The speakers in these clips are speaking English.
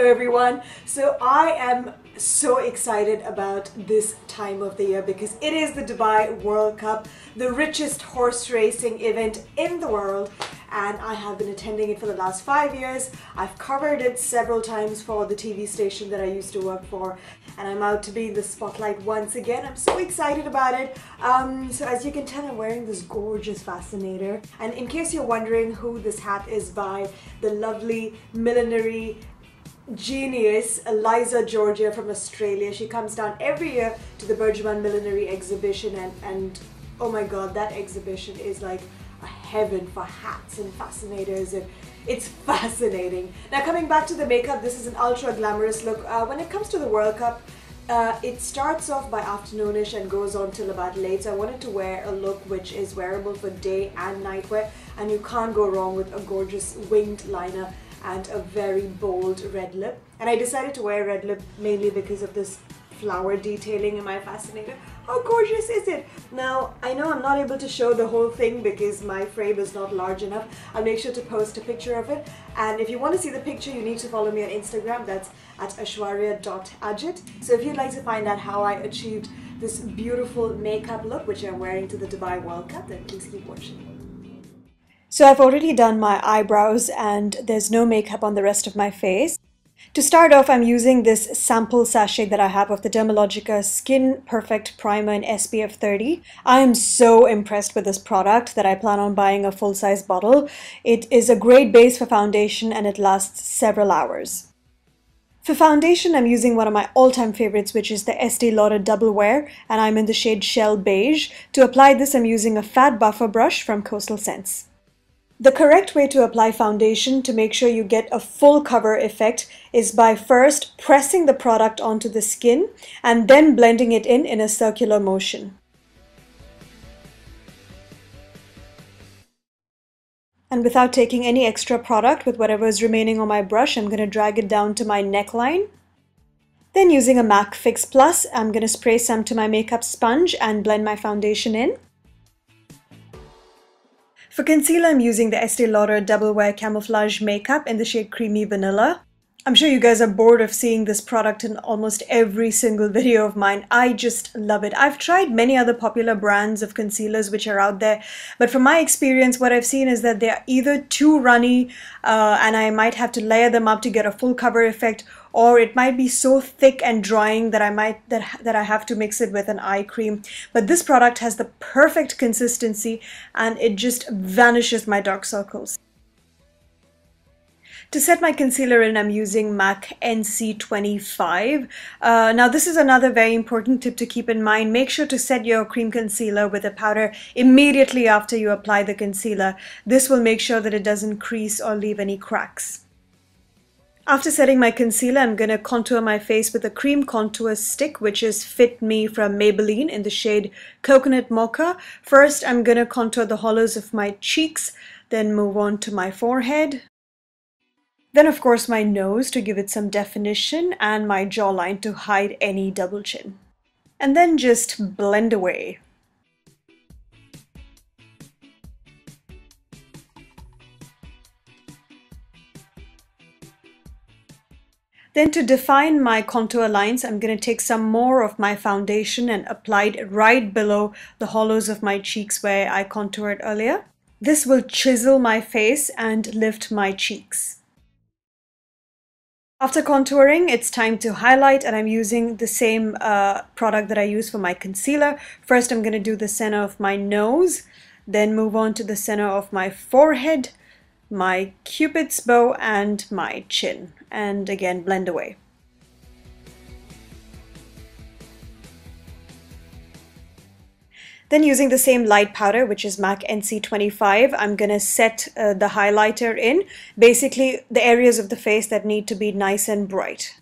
Hello everyone. So I am so excited about this time of the year because it is the Dubai World Cup, the richest horse racing event in the world, and I have been attending it for the last 5 years. I've covered it several times for the TV station that I used to work for, and I'm out to be in the spotlight once again. I'm so excited about it. So as you can tell, I'm wearing this gorgeous fascinator, and in case you're wondering who this hat is by, the lovely millinery genius Eliza Georgia from Australia. She comes down every year to the Burjuman Millinery exhibition, and oh my god, that exhibition is like a heaven for hats and fascinators, and it's fascinating. Now coming back to the makeup, this is an ultra glamorous look. When it comes to the World Cup, it starts off by afternoonish and goes on till about late. So I wanted to wear a look which is wearable for day and night wear, and you can't go wrong with a gorgeous winged liner and a very bold red lip. And I decided to wear red lip mainly because of this flower detailing in my fascinator. How gorgeous is it? Now, I know I'm not able to show the whole thing because my frame is not large enough. I'll make sure to post a picture of it. And if you want to see the picture, you need to follow me on Instagram. That's at aishwarya.ajit. So if you'd like to find out how I achieved this beautiful makeup look, which I'm wearing to the Dubai World Cup, then please keep watching. So I've already done my eyebrows and there's no makeup on the rest of my face. To start off, I'm using this sample sachet that I have of the Dermalogica Skin Perfect Primer in SPF 30. I am so impressed with this product that I plan on buying a full-size bottle. It is a great base for foundation and it lasts several hours. For foundation, I'm using one of my all-time favorites, which is the Estee Lauder Double Wear, and I'm in the shade Shell Beige. To apply this, I'm using a fat buffer brush from Coastal Scents. The correct way to apply foundation to make sure you get a full cover effect is by first pressing the product onto the skin and then blending it in a circular motion. And without taking any extra product, with whatever is remaining on my brush, I'm going to drag it down to my neckline. Then using a MAC Fix Plus, I'm going to spray some to my makeup sponge and blend my foundation in. For concealer, I'm using the Estee Lauder Double Wear Camouflage Makeup in the shade Creamy Vanilla. I'm sure you guys are bored of seeing this product in almost every single video of mine. I just love it. I've tried many other popular brands of concealers which are out there, but from my experience, what I've seen is that they're either too runny and I might have to layer them up to get a full cover effect, or it might be so thick and drying that I have to mix it with an eye cream. But this product has the perfect consistency and it just vanishes my dark circles. To set my concealer in, I'm using MAC NC25. Now this is another very important tip to keep in mind. Make sure to set your cream concealer with a powder immediately after you apply the concealer. This will make sure that it doesn't crease or leave any cracks. After setting my concealer, I'm going to contour my face with a cream contour stick, which is Fit Me from Maybelline in the shade Coconut Mocha. First, I'm going to contour the hollows of my cheeks, then move on to my forehead. Then of course my nose to give it some definition, and my jawline to hide any double chin. And then just blend away. Then to define my contour lines, I'm going to take some more of my foundation and apply it right below the hollows of my cheeks where I contoured earlier. This will chisel my face and lift my cheeks. After contouring, it's time to highlight, and I'm using the same product that I use for my concealer. First, I'm going to do the center of my nose, then move on to the center of my forehead, my cupid's bow, and my chin. And again, blend away. Then using the same light powder, which is MAC NC25, I'm going to set the highlighter in, basically the areas of the face that need to be nice and bright.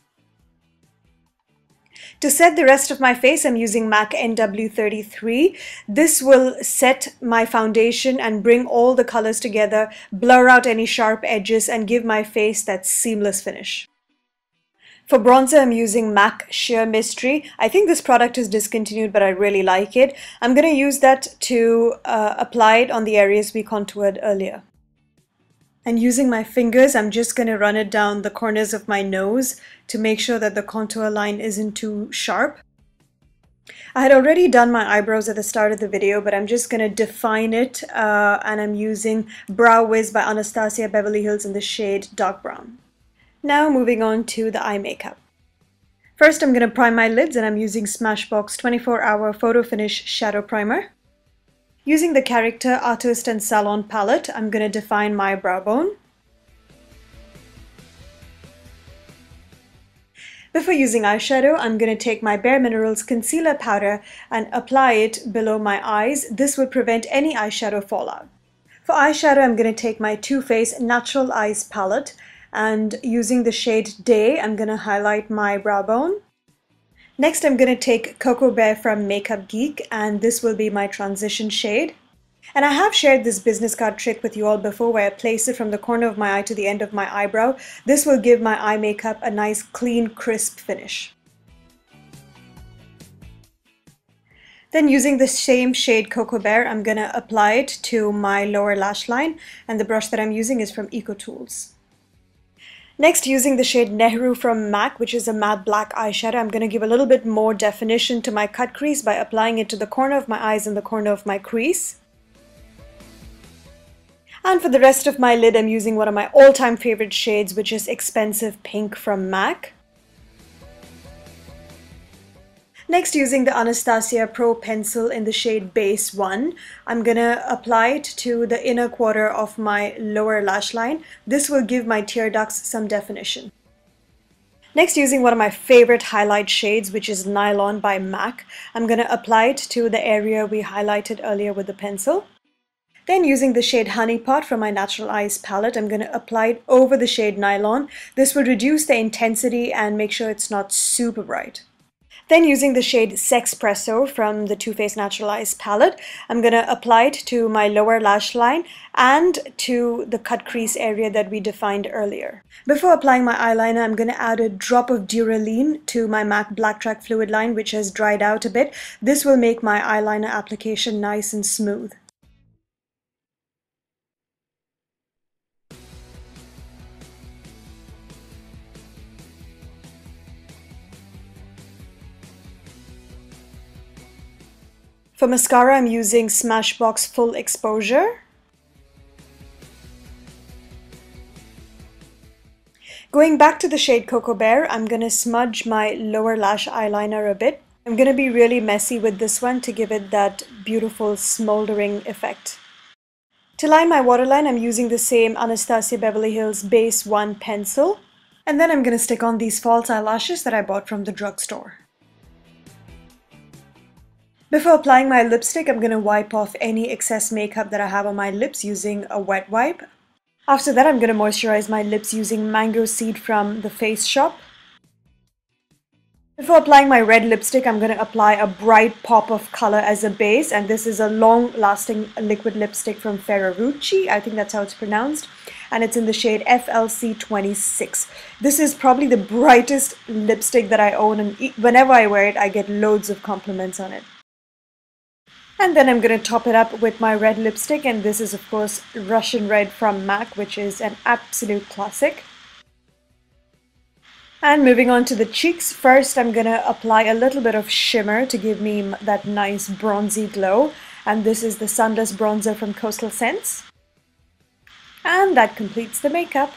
To set the rest of my face, I'm using MAC NW33. This will set my foundation and bring all the colors together, blur out any sharp edges, and give my face that seamless finish. For bronzer, I'm using MAC Sheer Mystery. I think this product is discontinued, but I really like it. I'm going to use that to apply it on the areas we contoured earlier. And using my fingers, I'm just going to run it down the corners of my nose to make sure that the contour line isn't too sharp. I had already done my eyebrows at the start of the video, but I'm just going to define it, and I'm using Brow Wiz by Anastasia Beverly Hills in the shade Dark Brown. Now moving on to the eye makeup. First, I'm going to prime my lids, and I'm using Smashbox 24-Hour Photo Finish Shadow Primer. Using the Character Artist and Salon palette, I'm going to define my brow bone. Before using eyeshadow, I'm going to take my Bare Minerals concealer powder and apply it below my eyes. This will prevent any eyeshadow fallout. For eyeshadow, I'm going to take my Too Faced Natural Eyes palette, and using the shade Day, I'm going to highlight my brow bone. Next, I'm going to take Cocoa Bear from Makeup Geek, and this will be my transition shade. And I have shared this business card trick with you all before, where I place it from the corner of my eye to the end of my eyebrow. This will give my eye makeup a nice, clean, crisp finish. Then using the same shade Cocoa Bear, I'm going to apply it to my lower lash line, and the brush that I'm using is from Eco Tools. Next, using the shade Nehru from MAC, which is a matte black eyeshadow, I'm going to give a little bit more definition to my cut crease by applying it to the corner of my eyes and the corner of my crease. And for the rest of my lid, I'm using one of my all-time favorite shades, which is Expensive Pink from MAC. Next, using the Anastasia Pro Pencil in the shade Base 1, I'm going to apply it to the inner quarter of my lower lash line. This will give my tear ducts some definition. Next, using one of my favorite highlight shades, which is Nylon by MAC, I'm going to apply it to the area we highlighted earlier with the pencil. Then using the shade Honey Pot from my Natural Eyes palette, I'm going to apply it over the shade Nylon. This will reduce the intensity and make sure it's not super bright. Then using the shade Sexpresso from the Too Faced Natural Eyes palette, I'm going to apply it to my lower lash line and to the cut crease area that we defined earlier. Before applying my eyeliner, I'm going to add a drop of Duraline to my MAC Black Track Fluid line, which has dried out a bit. This will make my eyeliner application nice and smooth. For mascara, I'm using Smashbox Full Exposure. Going back to the shade Cocoa Bear, I'm going to smudge my lower lash eyeliner a bit. I'm going to be really messy with this one to give it that beautiful smoldering effect. To line my waterline, I'm using the same Anastasia Beverly Hills Base 1 pencil. And then I'm going to stick on these false eyelashes that I bought from the drugstore. Before applying my lipstick, I'm going to wipe off any excess makeup that I have on my lips using a wet wipe. After that, I'm going to moisturize my lips using Mango Seed from the Face Shop. Before applying my red lipstick, I'm going to apply a bright pop of color as a base, and this is a long-lasting liquid lipstick from Ferrarucci, I think that's how it's pronounced, and it's in the shade FLC26. This is probably the brightest lipstick that I own, and whenever I wear it, I get loads of compliments on it. And then I'm going to top it up with my red lipstick, and this is of course Russian Red from MAC, which is an absolute classic. And moving on to the cheeks, first I'm going to apply a little bit of shimmer to give me that nice bronzy glow, and this is the Sunless Bronzer from Coastal Scents. And that completes the makeup.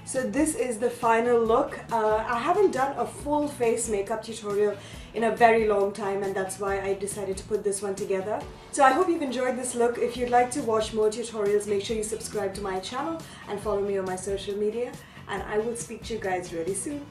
So this is the final look. I haven't done a full face makeup tutorial in a very long time, and that's why I decided to put this one together. So I hope you've enjoyed this look. If you'd like to watch more tutorials, make sure you subscribe to my channel and follow me on my social media, and I will speak to you guys really soon.